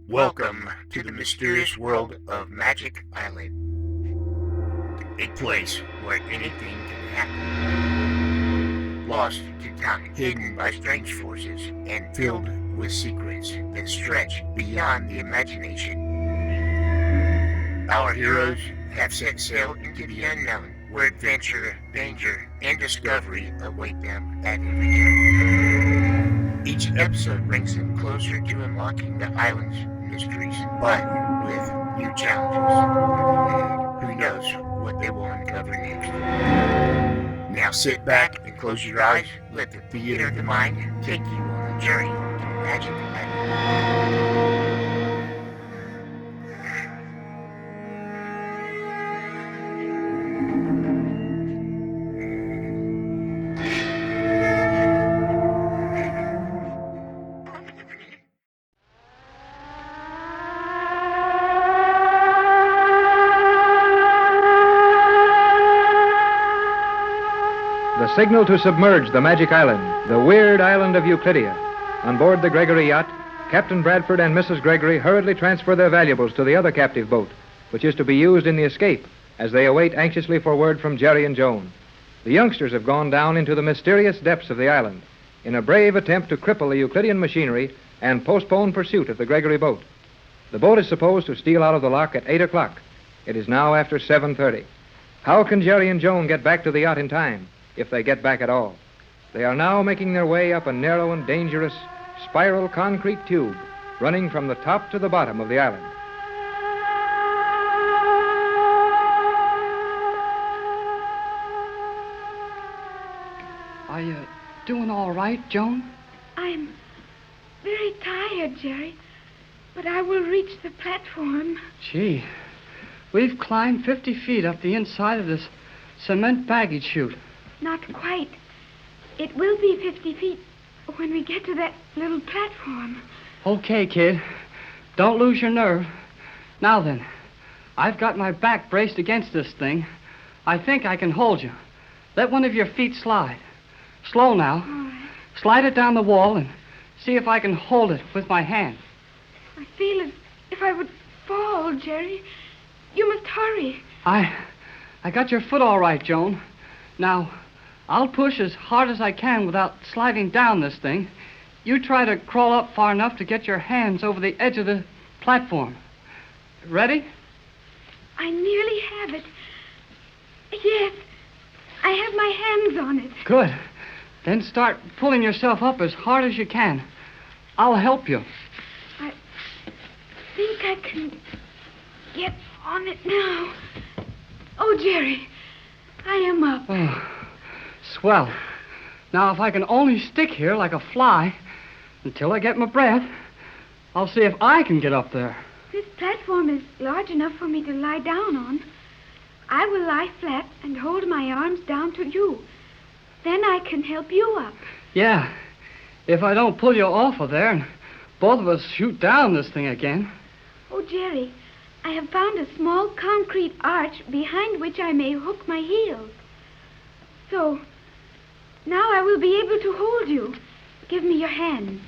Welcome to the mysterious world of Magic Island, a place where anything can happen. Lost to time, hidden by strange forces, and filled with secrets that stretch beyond the imagination. Our heroes have set sail into the unknown, where adventure, danger, and discovery await them at every turn. Each episode brings them closer to unlocking the island's mysteries, but with new challenges. Who knows what they will uncover next? Now sit back and close your eyes. Let the theater of the mind take you on a journey to Magic Island. The signal to submerge the Magic Island, the weird island of Euclidia. On board the Gregory yacht, Captain Bradford and Mrs. Gregory hurriedly transfer their valuables to the other captive boat, which is to be used in the escape, as they await anxiously for word from Jerry and Joan. The youngsters have gone down into the mysterious depths of the island in a brave attempt to cripple the Euclidean machinery and postpone pursuit of the Gregory boat. The boat is supposed to steal out of the lock at 8 o'clock. It is now after 7:30. How can Jerry and Joan get back to the yacht in time, if they get back at all? They are now making their way up a narrow and dangerous spiral concrete tube running from the top to the bottom of the island. Are you doing all right, Joan? I'm very tired, Jerry, but I will reach the platform. Gee, we've climbed 50 feet up the inside of this cement baggage chute. Not quite. It will be 50 feet when we get to that little platform. Okay, kid. Don't lose your nerve. Now then, I've got my back braced against this thing. I think I can hold you. Let one of your feet slide. Slow now. All right. Slide it down the wall and see if I can hold it with my hand. I feel as if I would fall, Jerry. You must hurry. I got your foot all right, Joan. Now, I'll push as hard as I can without sliding down this thing. You try to crawl up far enough to get your hands over the edge of the platform. Ready? I nearly have it. Yes, I have my hands on it. Good. Then start pulling yourself up as hard as you can. I'll help you. I think I can get on it now. Oh, Jerry, I am up. Oh, swell. Now, if I can only stick here like a fly until I get my breath, I'll see if I can get up there. This platform is large enough for me to lie down on. I will lie flat and hold my arms down to you. Then I can help you up. Yeah, if I don't pull you off of there and both of us shoot down this thing again. Oh, Jerry, I have found a small concrete arch behind which I may hook my heels. So, now I will be able to hold you. Give me your hands.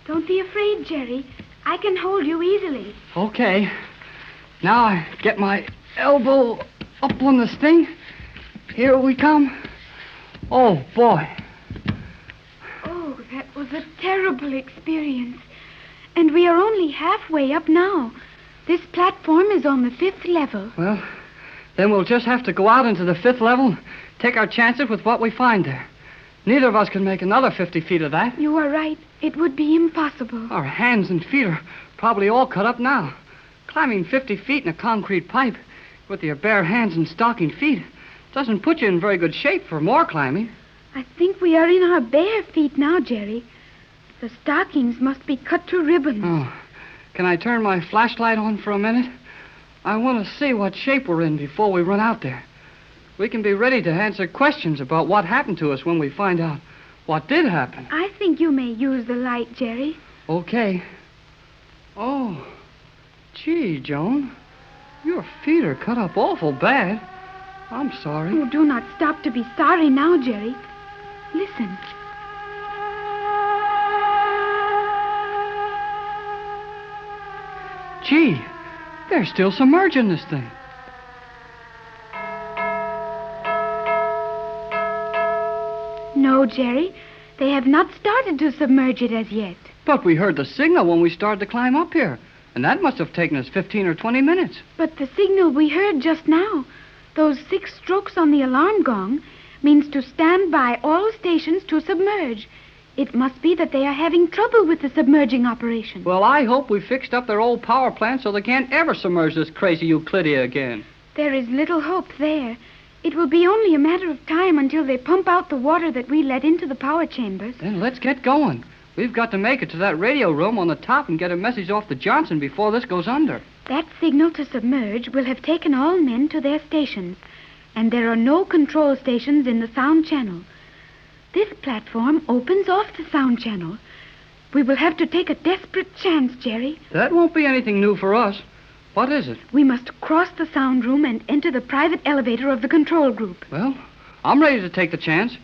Don't be afraid, Jerry. I can hold you easily. Okay. Now I get my elbow up on this thing. Here we come. Oh, boy. Oh, that was a terrible experience. And we are only halfway up now. This platform is on the 5th level. Well, then we'll just have to go out into the 5th level and take our chances with what we find there. Neither of us can make another 50 feet of that. You are right. It would be impossible. Our hands and feet are probably all cut up now. Climbing 50 feet in a concrete pipe with your bare hands and stocking feet doesn't put you in very good shape for more climbing. I think we are in our bare feet now, Jerry. The stockings must be cut to ribbons. Oh, can I turn my flashlight on for a minute? I want to see what shape we're in before we run out there. We can be ready to answer questions about what happened to us when we find out what did happen. I think you may use the light, Jerry. Okay. Oh, gee, Joan, your feet are cut up awful bad. I'm sorry. Oh, do not stop to be sorry now, Jerry. Listen. Gee, they're still submerging this thing. No, Jerry. They have not started to submerge it as yet. But we heard the signal when we started to climb up here. And that must have taken us 15 or 20 minutes. But the signal we heard just now, those 6 strokes on the alarm gong, means to stand by all stations to submerge. It must be that they are having trouble with the submerging operation. Well, I hope we fixed up their old power plant so they can't ever submerge this crazy Euclidia again. There is little hope there. It will be only a matter of time until they pump out the water that we let into the power chambers. Then let's get going. We've got to make it to that radio room on the top and get a message off to Johnson before this goes under. That signal to submerge will have taken all men to their stations, and there are no control stations in the sound channel. This platform opens off the sound channel. We will have to take a desperate chance, Jerry. That won't be anything new for us. What is it? We must cross the sound room and enter the private elevator of the control group. Well, I'm ready to take the chance.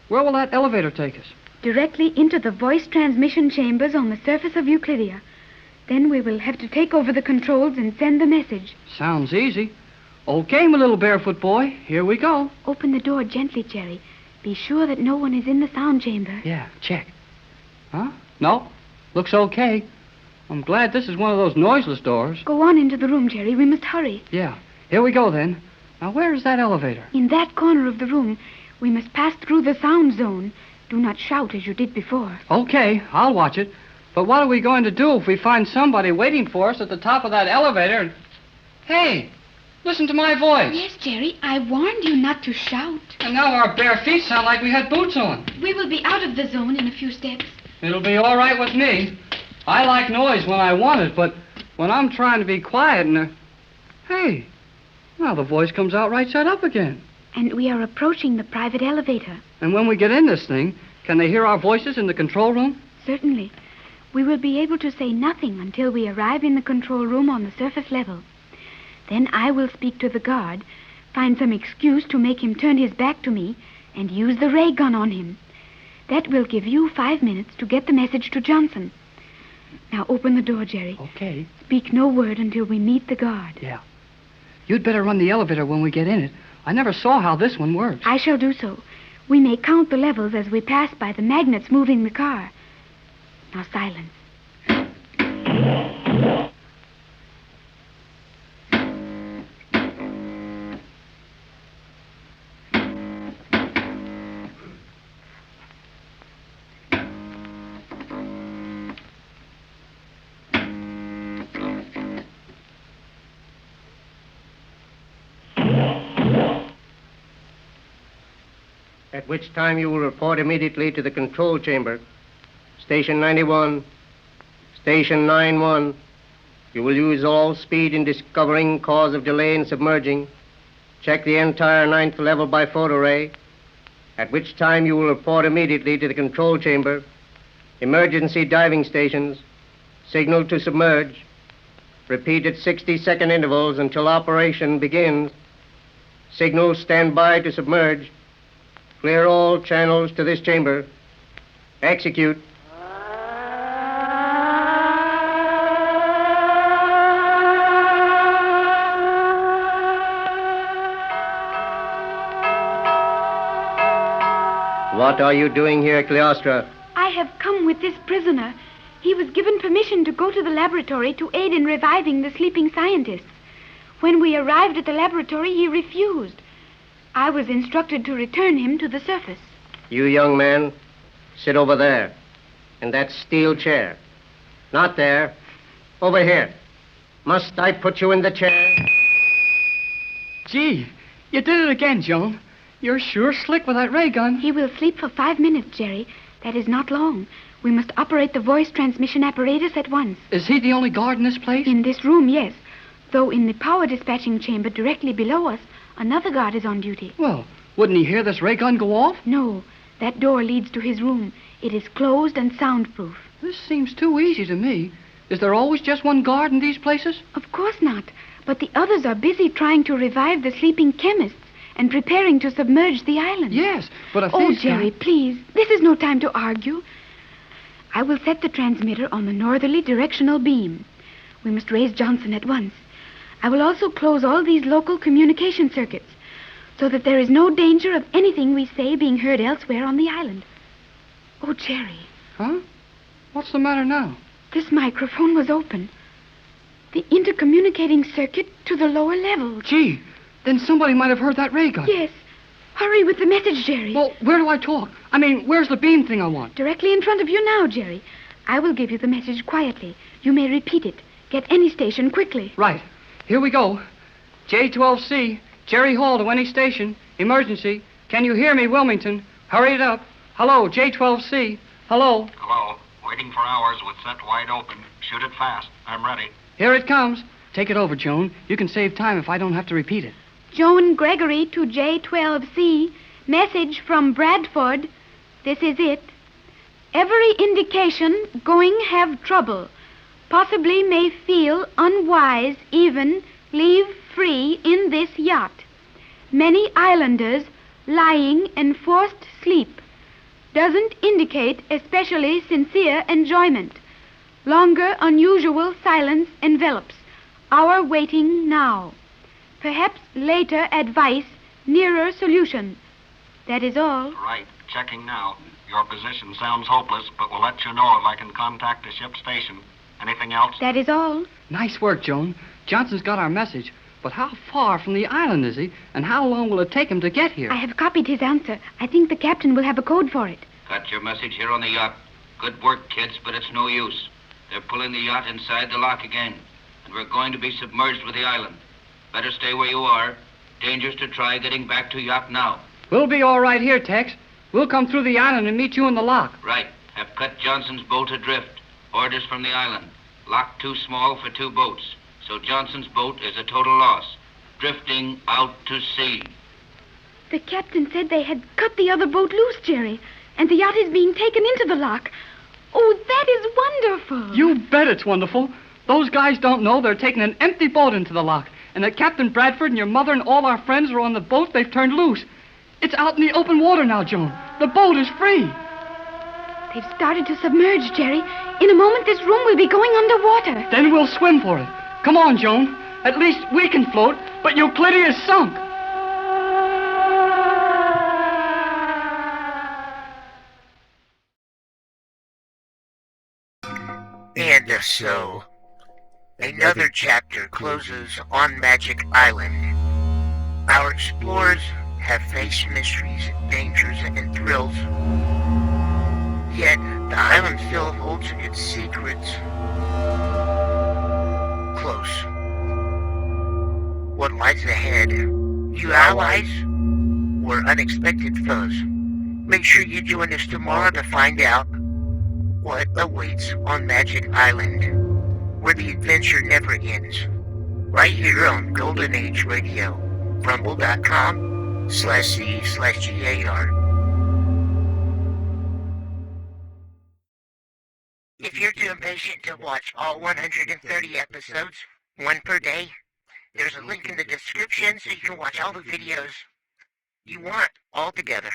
Where will that elevator take us? Directly into the voice transmission chambers on the surface of Euclidia. Then we will have to take over the controls and send the message. Sounds easy. Okay, my little barefoot boy. Here we go. Open the door gently, Jerry. Be sure that no one is in the sound chamber. Yeah, check. Huh? No. Looks okay. I'm glad this is one of those noiseless doors. Go on into the room, Jerry. We must hurry. Yeah. Here we go, then. Now, where is that elevator? In that corner of the room. We must pass through the sound zone. Do not shout as you did before. Okay, I'll watch it. But what are we going to do if we find somebody waiting for us at the top of that elevator? Hey, listen to my voice. Yes, Jerry. I warned you not to shout. And now our bare feet sound like we had boots on. We will be out of the zone in a few steps. It'll be all right with me. I like noise when I want it, but when I'm trying to be quiet and... Hey, now the voice comes out right side up again. And we are approaching the private elevator. And when we get in this thing, can they hear our voices in the control room? Certainly. We will be able to say nothing until we arrive in the control room on the surface level. Then I will speak to the guard, find some excuse to make him turn his back to me, and use the ray gun on him. That will give you 5 minutes to get the message to Johnson. Now open the door, Jerry. Okay. Speak no word until we meet the guard. Yeah. You'd better run the elevator when we get in it. I never saw how this one works. I shall do so. We may count the levels as we pass by the magnets moving the car. Now silence. At which time you will report immediately to the control chamber. Station 91, Station 91. You will use all speed in discovering cause of delay in submerging. Check the entire 9th level by photo ray. At which time you will report immediately to the control chamber. Emergency diving stations. Signal to submerge. Repeat at 60-second intervals until operation begins. Signal stand by to submerge. Clear all channels to this chamber. Execute. What are you doing here, Cleostra? I have come with this prisoner. He was given permission to go to the laboratory to aid in reviving the sleeping scientists. When we arrived at the laboratory, he refused. I was instructed to return him to the surface. You young man, sit over there, in that steel chair. Not there, over here. Must I put you in the chair? Gee, you did it again, Joan. You're sure slick with that ray gun. He will sleep for 5 minutes, Jerry. That is not long. We must operate the voice transmission apparatus at once. Is he the only guard in this place? In this room, yes. Though in the power dispatching chamber directly below us, another guard is on duty. Well, wouldn't he hear this ray gun go off? No. That door leads to his room. It is closed and soundproof. This seems too easy to me. Is there always just one guard in these places? Of course not. But the others are busy trying to revive the sleeping chemists and preparing to submerge the island. Yes, but if Oh, these Jerry, please. This is no time to argue. I will set the transmitter on the northerly directional beam. We must raise Johnson at once. I will also close all these local communication circuits so that there is no danger of anything we say being heard elsewhere on the island. Oh, Jerry. Huh? What's the matter now? This microphone was open. The intercommunicating circuit to the lower level. Gee, then somebody might have heard that ray gun. Yes. Hurry with the message, Jerry. Well, where do I talk? I mean, where's the beam thing I want? Directly in front of you now, Jerry. I will give you the message quietly. You may repeat it. Get any station quickly. Right. Here we go. J12C, Jerry Hall to any station. Emergency. Can you hear me, Wilmington? Hurry it up. Hello, J12C. Hello. Hello. Waiting for hours with set wide open. Shoot it fast. I'm ready. Here it comes. Take it over, Joan. You can save time if I don't have to repeat it. Joan Gregory to J12C. Message from Bradford. This is it. Every indication going have trouble. Possibly may feel unwise even leave free in this yacht. Many islanders lying enforced sleep. Doesn't indicate especially sincere enjoyment. Longer unusual silence envelops. Our waiting now. Perhaps later advice, nearer solution. That is all. Right. Checking now. Your position sounds hopeless, but we'll let you know if I can contact the ship station. Anything else? That is all. Nice work, Joan. Johnson's got our message. But how far from the island is he? And how long will it take him to get here? I have copied his answer. I think the captain will have a code for it. Got your message here on the yacht. Good work, kids, but it's no use. They're pulling the yacht inside the lock again, and we're going to be submerged with the island. Better stay where you are. Dangerous to try getting back to yacht now. We'll be all right here, Tex. We'll come through the island and meet you in the lock. Right. Have cut Johnson's boat adrift. Orders from the island. Lock too small for 2 boats. So Johnson's boat is a total loss. Drifting out to sea. The captain said they had cut the other boat loose, Jerry, and the yacht is being taken into the lock. Oh, that is wonderful. You bet it's wonderful. Those guys don't know they're taking an empty boat into the lock, and that Captain Bradford and your mother and all our friends are on the boat they've turned loose. It's out in the open water now, Joan. The boat is free. They've started to submerge, Jerry. In a moment, this room will be going underwater. Then we'll swim for it. Come on, Joan. At least we can float, but Euclidea's sunk. And so, another chapter closes on Magic Island. Our explorers have faced mysteries, dangers, and thrills. Yet, the island still holds its secrets close. What lies ahead? New allies or unexpected foes? Make sure you join us tomorrow to find out what awaits on Magic Island, where the adventure never ends. Right here on Golden Age Radio, rumble.com/C/GAR. If you're too impatient to watch all 130 episodes, one per day, there's a link in the description so you can watch all the videos you want all together.